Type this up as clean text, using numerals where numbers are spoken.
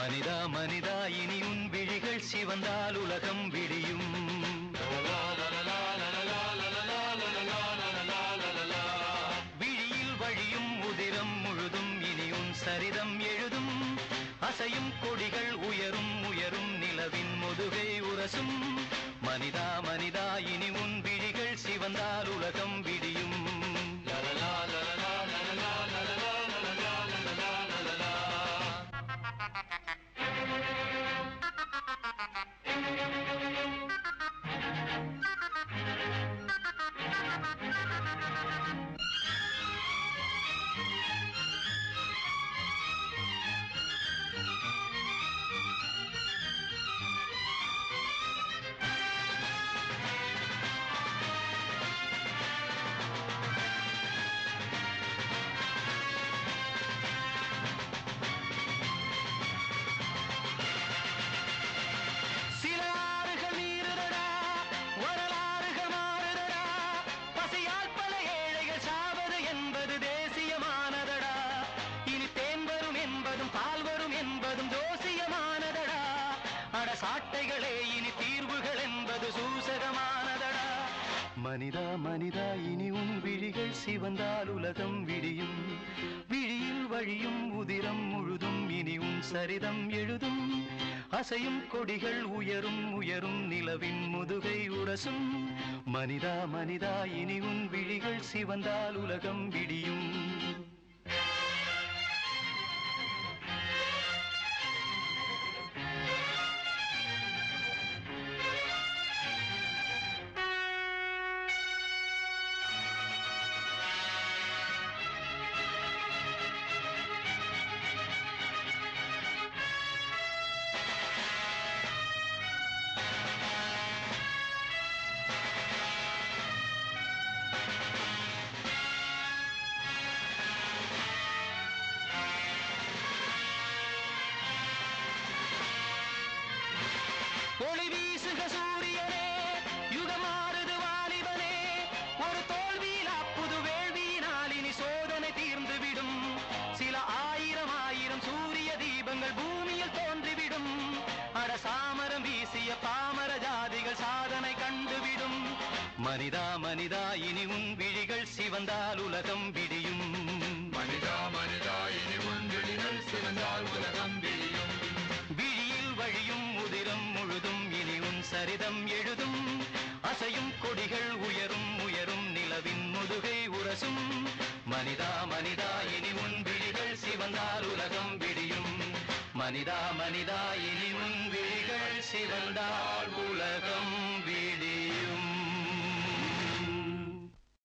மனிதா மனிதா இனி உன் விழிகள் சிவந்தால் உலகம் விடியும். விழியில் வழியும் உதிரம் முழுதும் இனி உன் சரிதம் எழுதும். அசையும் கொடிகள் உயரும் உயரும் நிலவின் முதுகை உரசும். மனிதா மனிதா இனி உன் விழிகள் சிவந்தால் உலகம் விடியும். சாட்டைகளே இனி தீர்வுகள் என்பது சூசகமானதடா. மனிதா மனிதா இனி உன் விழிகள் சிவந்தால் உலகம் விடியும். விழியில் வழியும் உதிரம் முழுதும் இனி உன் சரிதம் எழுதும். அசையும் கொடிகள் உயரும் உயரும் நிலவின் முதுகை உரசும். மனிதா மனிதா இனி உன் விழிகள் சிவந்தால் உலகம் விடியும். ஒளி வீசுக சூரியனே, யுகமாறுது வாலிபனே. ஒரு தோல்வியிலா புது வேள்வியினால் இனி சோதனை தீர்ந்துவிடும். சில ஆயிரம் ஆயிரம் சூரிய தீபங்கள் பூமியில் தோன்றிவிடும். அட சாமரம் வீசிய பாமர ஜாதிகள் சாதனை கண்டுவிடும். மனிதா மனிதா இனி உன் விழிகள் சிவந்தால் உலகம் விடியும். மனிதா மனிதா இனி உன் விழிகள் சிவந்தால் உலகம் விடியும். விழியில் வழியும் உதிரம் முழுதும் இனி உன் சரிதம் எழுதும். அசையும் கொடிகள் உயரும் உயரும் நிலவின் முதுகை உரசும். மனிதா மனிதா இனி உன் விழிகள் சிவந்தால் உலகம் விடியும். மனிதா மனிதா இனி உன் விழிகள் சிவந்தால் உலகம்